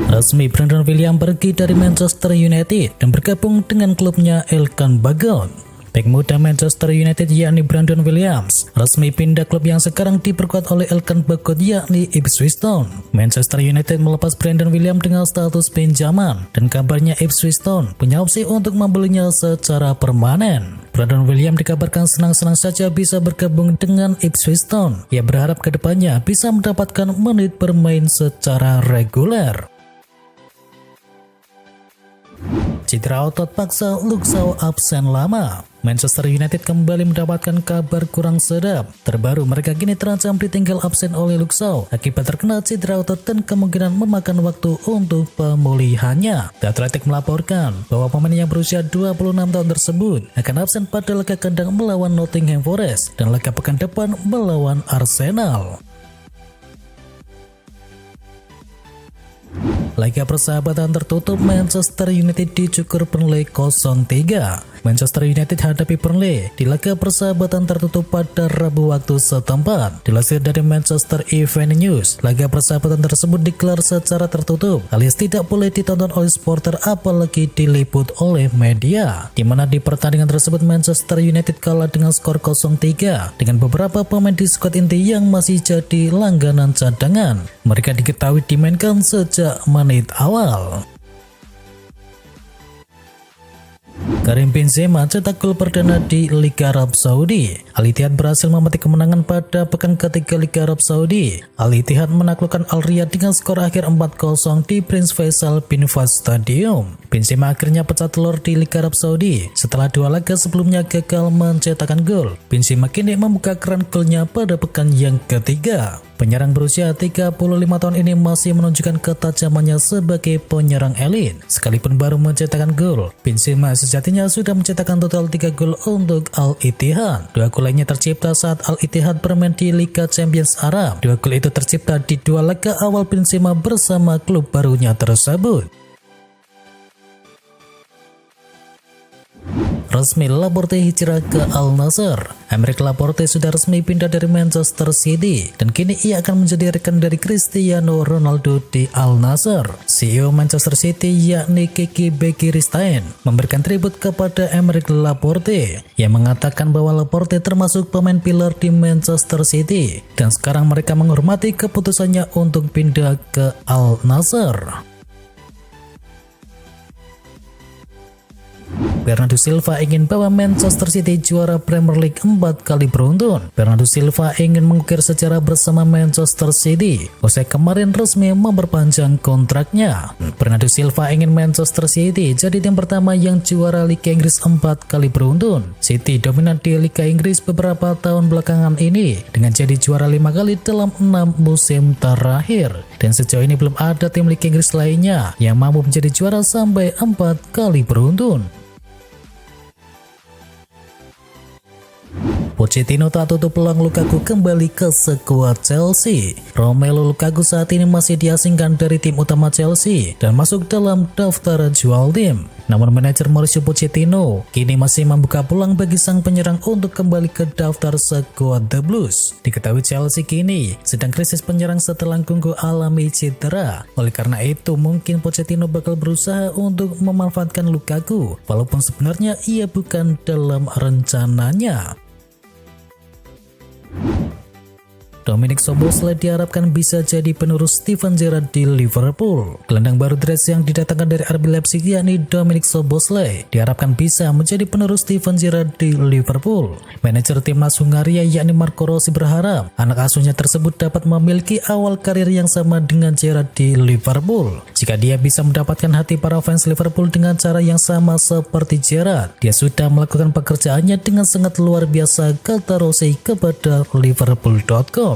Resmi Brandon Williams pergi dari Manchester United dan bergabung dengan klubnya Elkan Bagot. Bek muda Manchester United yakni Brandon Williams resmi pindah klub yang sekarang diperkuat oleh Elkan Bagot yakni Ipswich Town. Manchester United melepas Brandon Williams dengan status pinjaman dan kabarnya Ipswich Town punya opsi untuk membelinya secara permanen. Brandon Williams dikabarkan senang-senang saja bisa bergabung dengan Ipswich Town. Ia berharap kedepannya bisa mendapatkan menit bermain secara reguler. Cedera otot paksa Luke Shaw absen lama. Manchester United kembali mendapatkan kabar kurang sedap. Terbaru, mereka kini terancam ditinggal absen oleh Luke Shaw akibat terkena cedera otot dan kemungkinan memakan waktu untuk pemulihannya. The Athletic melaporkan bahwa pemain yang berusia 26 tahun tersebut akan absen pada laga kandang melawan Nottingham Forest dan laga pekan depan melawan Arsenal. Laga persahabatan tertutup Manchester United dicukur Burnley 0-3. Manchester United hadapi Burnley di laga persahabatan tertutup pada Rabu waktu setempat. Dilansir dari Manchester Evening News, laga persahabatan tersebut digelar secara tertutup alias tidak boleh ditonton oleh supporter apalagi diliput oleh media. Di mana di pertandingan tersebut Manchester United kalah dengan skor 0-3 dengan beberapa pemain di skuad inti yang masih jadi langganan cadangan. Mereka diketahui dimainkan sejak menit awal. Karim Benzema cetak gol perdana di Liga Arab Saudi. Al Ittihad berhasil memetik kemenangan pada pekan ketiga Liga Arab Saudi. Al Ittihad menaklukkan Al Riyadh dengan skor akhir 4-0 di Prince Faisal bin Fahd Stadium. Benzema akhirnya pecah telur di Liga Arab Saudi setelah dua laga sebelumnya gagal mencetakkan gol. Benzema kini membuka keran golnya pada pekan yang ketiga. Penyerang berusia 35 tahun ini masih menunjukkan ketajamannya sebagai penyerang elit. Sekalipun baru mencetakkan gol, Benzema sejatinya sudah mencetakkan total 3 gol untuk Al Ittihad. 2 gol lainnya tercipta saat Al Ittihad bermain di Liga Champions Arab. 2 gol itu tercipta di 2 laga awal Benzema bersama klub barunya tersebut. Resmi Laporte hijrah ke Al Nassr. Aymeric Laporte sudah resmi pindah dari Manchester City dan kini ia akan menjadi rekan dari Cristiano Ronaldo di Al Nassr. CEO Manchester City yakni Kiki Begiristain memberikan tribut kepada Aymeric Laporte. Ia mengatakan bahwa Laporte termasuk pemain pilar di Manchester City dan sekarang mereka menghormati keputusannya untuk pindah ke Al Nassr. Bernardo Silva ingin bawa Manchester City juara Premier League 4 kali beruntun. Bernardo Silva ingin mengukir sejarah bersama Manchester City usai kemarin resmi memperpanjang kontraknya. Bernardo Silva ingin Manchester City jadi tim pertama yang juara Liga Inggris 4 kali beruntun. City dominan di Liga Inggris beberapa tahun belakangan ini dengan jadi juara 5 kali dalam 6 musim terakhir. Dan sejauh ini belum ada tim Liga Inggris lainnya yang mampu menjadi juara sampai 4 kali beruntun. Pochettino tak tutup peluang Lukaku kembali ke skuad Chelsea. Romelu Lukaku saat ini masih diasingkan dari tim utama Chelsea dan masuk dalam daftar jual tim. Namun manajer Mauricio Pochettino kini masih membuka peluang bagi sang penyerang untuk kembali ke daftar skuad The Blues. Diketahui Chelsea kini sedang krisis penyerang setelah Kunku alami cedera. Oleh karena itu mungkin Pochettino bakal berusaha untuk memanfaatkan Lukaku walaupun sebenarnya ia bukan dalam rencananya. Dominic Szoboszlai diharapkan bisa jadi penerus Steven Gerrard di Liverpool. Gelandang baru Reds yang didatangkan dari RB Leipzig yakni Dominic Szoboszlai diharapkan bisa menjadi penerus Steven Gerrard di Liverpool. Manajer timnas Hungaria yakni Marco Rossi berharap anak asuhnya tersebut dapat memiliki awal karir yang sama dengan Gerrard di Liverpool. Jika dia bisa mendapatkan hati para fans Liverpool dengan cara yang sama seperti Gerrard, dia sudah melakukan pekerjaannya dengan sangat luar biasa, kata Rossi kepada Liverpool.com.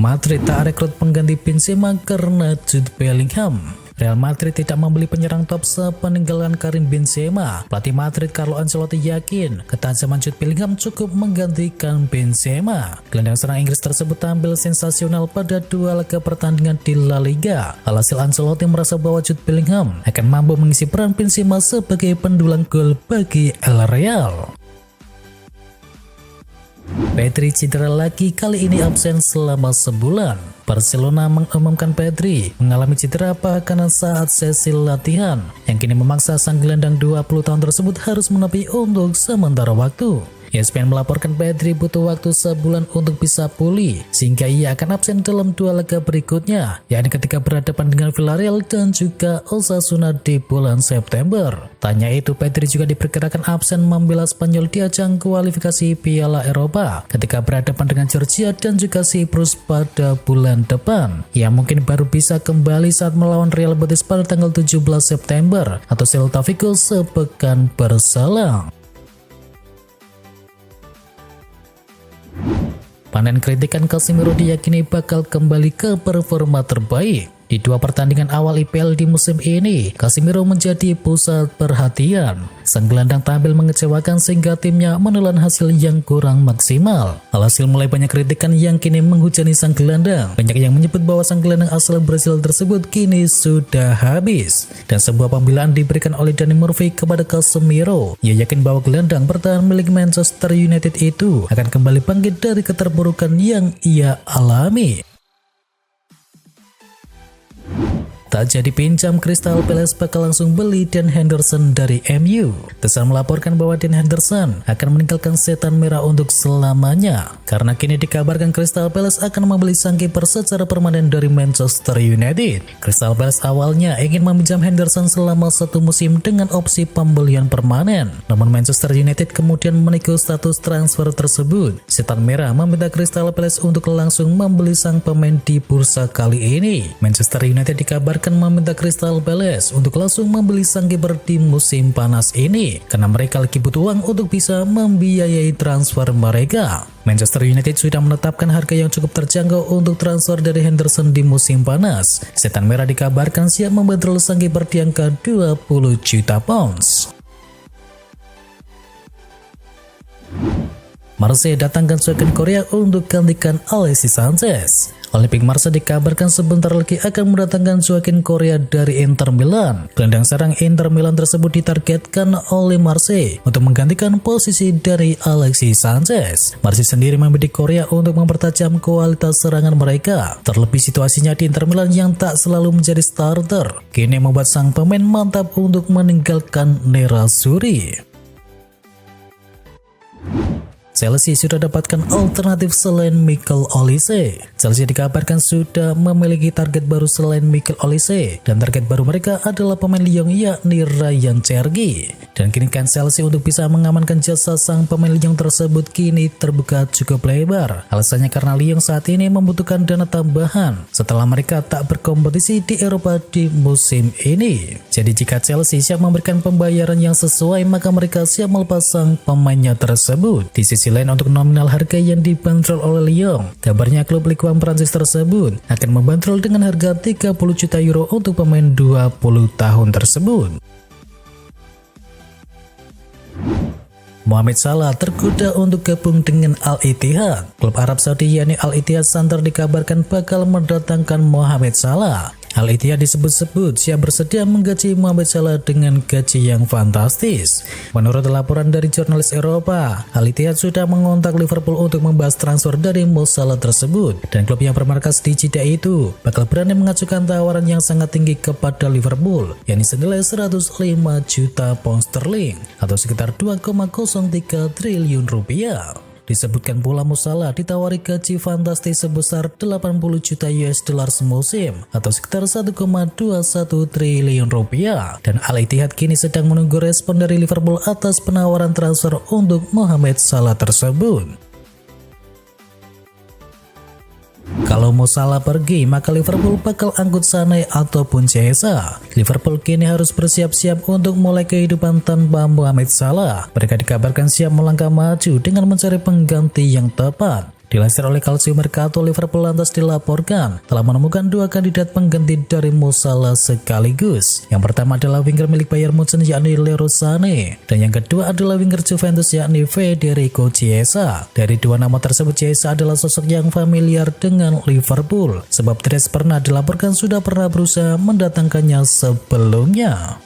Madrid tak rekrut pengganti Benzema karena Jude Bellingham. Real Madrid tidak membeli penyerang top sepeninggalan Karim Benzema. Pelatih Madrid Carlo Ancelotti yakin ketajaman Jude Bellingham cukup menggantikan Benzema. Gelandang serang Inggris tersebut tampil sensasional pada 2 laga pertandingan di La Liga. Alhasil Ancelotti merasa bahwa Jude Bellingham akan mampu mengisi peran Benzema sebagai pendulang gol bagi El Real. Pedri cedera lagi, kali ini absen selama sebulan. Barcelona mengumumkan Pedri mengalami cedera paha kanan saat sesi latihan, yang kini memaksa sang gelandang 20 tahun tersebut harus menepi untuk sementara waktu. ESPN melaporkan Pedri butuh waktu sebulan untuk bisa pulih, sehingga ia akan absen dalam 2 laga berikutnya, yakni ketika berhadapan dengan Villarreal dan juga Osasuna di bulan September. Tanya itu, Pedri juga diperkirakan absen membela Spanyol di ajang kualifikasi Piala Eropa ketika berhadapan dengan Georgia dan juga Siprus pada bulan depan. Ia mungkin baru bisa kembali saat melawan Real Betis pada tanggal 17 September atau Celta Vigo sepekan berselang. Panen kritikan Casemiro diyakini bakal kembali ke performa terbaik. Di 2 pertandingan awal IPL di musim ini, Casemiro menjadi pusat perhatian. Sang gelandang tampil mengecewakan sehingga timnya menelan hasil yang kurang maksimal. Alhasil mulai banyak kritikan yang kini menghujani sang gelandang. Banyak yang menyebut bahwa sang gelandang asal Brasil tersebut kini sudah habis. Dan sebuah pembelaan diberikan oleh Danny Murphy kepada Casemiro. Ia yakin bahwa gelandang bertahan milik Manchester United itu akan kembali bangkit dari keterpurukan yang ia alami. Tak jadi pinjam, Crystal Palace bakal langsung beli Dan Henderson dari MU. The Sun melaporkan bahwa Dan Henderson akan meninggalkan setan merah untuk selamanya, karena kini dikabarkan Crystal Palace akan membeli sang kiper secara permanen dari Manchester United. Crystal Palace awalnya ingin meminjam Henderson selama 1 musim dengan opsi pembelian permanen. Namun Manchester United kemudian menego status transfer tersebut. Setan merah meminta Crystal Palace untuk langsung membeli sang pemain di bursa kali ini. Manchester United dikabarkan akan meminta Crystal Palace untuk langsung membeli sang kiper di musim panas ini karena mereka lagi butuh uang untuk bisa membiayai transfer mereka. Manchester United sudah menetapkan harga yang cukup terjangkau untuk transfer dari Henderson di musim panas. Setan merah dikabarkan siap membandrol sang kiper di angka 20 juta pounds. Marseille datangkan striker Korea untuk gantikan Alexis Sanchez. Olympique Marseille dikabarkan sebentar lagi akan mendatangkan Joaquin Korea dari Inter Milan. Gelandang serang Inter Milan tersebut ditargetkan oleh Marseille untuk menggantikan posisi dari Alexis Sanchez. Marseille sendiri membidik Korea untuk mempertajam kualitas serangan mereka. Terlebih situasinya di Inter Milan yang tak selalu menjadi starter, kini membuat sang pemain mantap untuk meninggalkan Nerazzurri. Chelsea sudah dapatkan alternatif selain Michael Olise. Chelsea dikabarkan sudah memiliki target baru selain Michael Olise, dan target baru mereka adalah pemain Lyon yakni Ryan Cherki. Dan kini kan Chelsea untuk bisa mengamankan jasa sang pemain Lyon tersebut kini terbuka cukup lebar. Alasannya karena Lyon saat ini membutuhkan dana tambahan setelah mereka tak berkompetisi di Eropa di musim ini. Jadi jika Chelsea siap memberikan pembayaran yang sesuai, maka mereka siap melepas sang pemainnya tersebut. Di sisi lain, untuk nominal harga yang dibanderol oleh Lyon, kabarnya klub Ligue 1 Prancis tersebut akan membanderol dengan harga 30 juta euro untuk pemain 20 tahun tersebut. Mohamed Salah tergoda untuk gabung dengan Al-Ittihad. Klub Arab Saudi yakni Al-Ittihad Santer dikabarkan bakal mendatangkan Mohamed Salah. Al-Ittihad disebut-sebut siap bersedia menggaji Mohamed Salah dengan gaji yang fantastis. Menurut laporan dari jurnalis Eropa, Al-Ittihad sudah mengontak Liverpool untuk membahas transfer dari Mo Salah tersebut, dan klub yang bermarkas di Jeddah itu bakal berani mengajukan tawaran yang sangat tinggi kepada Liverpool, yakni senilai 105 juta pound sterling atau sekitar 2,03 triliun rupiah. Disebutkan pula Mo Salah ditawari gaji fantastis sebesar 80 juta US dollar semusim atau sekitar 1,21 triliun rupiah, dan Al-Ittihad kini sedang menunggu respon dari Liverpool atas penawaran transfer untuk Mohamed Salah tersebut. Kalau Mo Salah pergi, maka Liverpool bakal angkut Sané ataupun Chiesa. Liverpool kini harus bersiap-siap untuk mulai kehidupan tanpa Mohamed Salah. Mereka dikabarkan siap melangkah maju dengan mencari pengganti yang tepat. Dilansir oleh Calcio Mercato, Liverpool lantas dilaporkan telah menemukan 2 kandidat pengganti dari Mo Salah sekaligus. Yang pertama adalah winger milik Bayern Munchen yakni Leroy Sané, dan yang kedua adalah winger Juventus yakni Federico Chiesa. Dari 2 nama tersebut, Chiesa adalah sosok yang familiar dengan Liverpool, sebab Tres pernah dilaporkan sudah pernah berusaha mendatangkannya sebelumnya.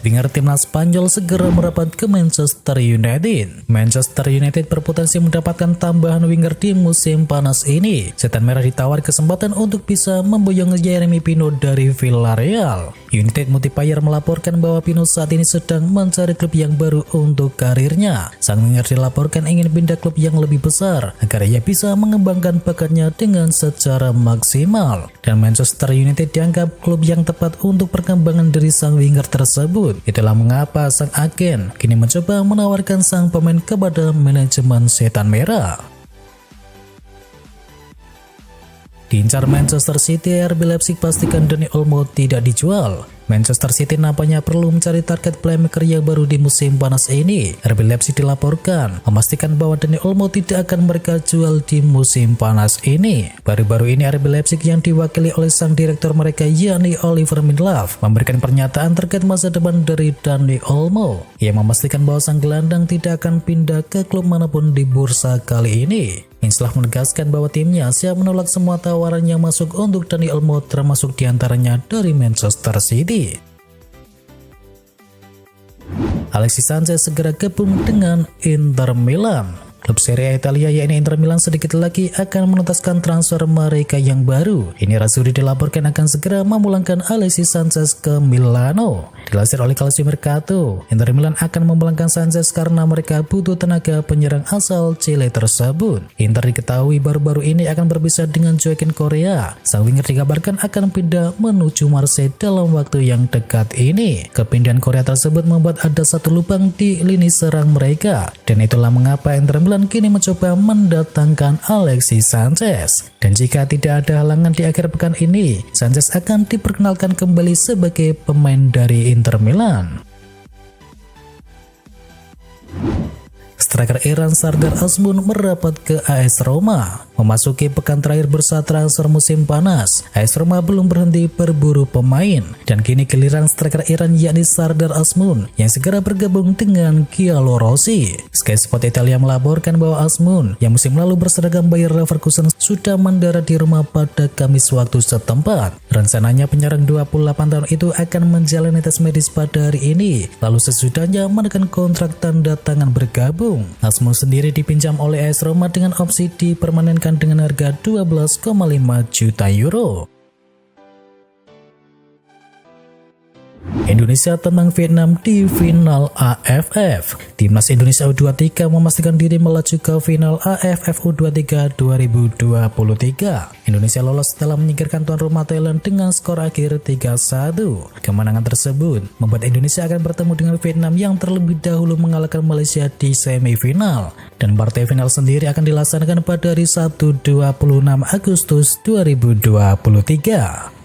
Winger timnas Spanyol segera merapat ke Manchester United. Manchester United berpotensi mendapatkan tambahan winger di musim panas ini. Setan Merah ditawar kesempatan untuk bisa memboyong Jeremy Pino dari Villarreal. United Multiplayer melaporkan bahwa Pino saat ini sedang mencari klub yang baru untuk karirnya. Sang winger dilaporkan ingin pindah klub yang lebih besar agar ia bisa mengembangkan bakatnya dengan secara maksimal. Dan Manchester United dianggap klub yang tepat untuk perkembangan dari sang winger tersebut. Itulah mengapa sang agen kini mencoba menawarkan sang pemain kepada manajemen Setan Merah. Diincar Manchester City, RB Leipzig pastikan Dani Olmo tidak dijual. Manchester City nampaknya perlu mencari target playmaker yang baru di musim panas ini. RB Leipzig dilaporkan memastikan bahwa Dani Olmo tidak akan mereka jual di musim panas ini. Baru-baru ini RB Leipzig yang diwakili oleh sang direktur mereka yakni Oliver Minlav memberikan pernyataan terkait masa depan dari Dani Olmo. Ia memastikan bahwa sang gelandang tidak akan pindah ke klub manapun di bursa kali ini. Minlav menegaskan bahwa timnya siap menolak semua tawaran yang masuk untuk Dani Olmo, termasuk diantaranya dari Manchester City. Alexis Sanchez segera gabung dengan Inter Milan. Klub Serie A Italia yakni Inter Milan sedikit lagi akan menuntaskan transfer mereka yang baru. Ini Razuri dilaporkan akan segera memulangkan Alexis Sanchez ke Milano. Dilansir oleh Calcio Mercato, Inter Milan akan memulangkan Sanchez karena mereka butuh tenaga penyerang asal Chile tersebut. Inter diketahui baru-baru ini akan berpisah dengan Joaquin Correa. Sang winger dikabarkan akan pindah menuju Marseille dalam waktu yang dekat ini. Kepindahan Korea tersebut membuat ada satu lubang di lini serang mereka, dan itulah mengapa Inter Milan kini mencoba mendatangkan Alexis Sanchez. Dan jika tidak ada halangan di akhir pekan ini, Sanchez akan diperkenalkan kembali sebagai pemain dari Inter Milan. Striker Iran Sardar Azmoun merapat ke AS Roma. Memasuki pekan terakhir bursa transfer musim panas, AS Roma belum berhenti berburu pemain, dan kini giliran striker Iran yakni Sardar Azmoun yang segera bergabung dengan Giallorossi. Sky Sport Italia melaporkan bahwa Azmoun yang musim lalu berseragam Bayer Leverkusen sudah mendarat di Roma pada Kamis waktu setempat. Rencananya penyerang 28 tahun itu akan menjalani tes medis pada hari ini, lalu sesudahnya menekan kontrak tanda tangan bergabung. Azmoun sendiri dipinjam oleh AS Roma dengan opsi dipermanenkan dengan harga 12,5 juta euro. Indonesia tentang Vietnam di final AFF. Timnas Indonesia U23 memastikan diri melaju ke final AFF U23 2023. Indonesia lolos setelah menyingkirkan tuan rumah Thailand dengan skor akhir 3-1. Kemenangan tersebut membuat Indonesia akan bertemu dengan Vietnam yang terlebih dahulu mengalahkan Malaysia di semifinal. Dan partai final sendiri akan dilaksanakan pada hari Sabtu 26 Agustus 2023.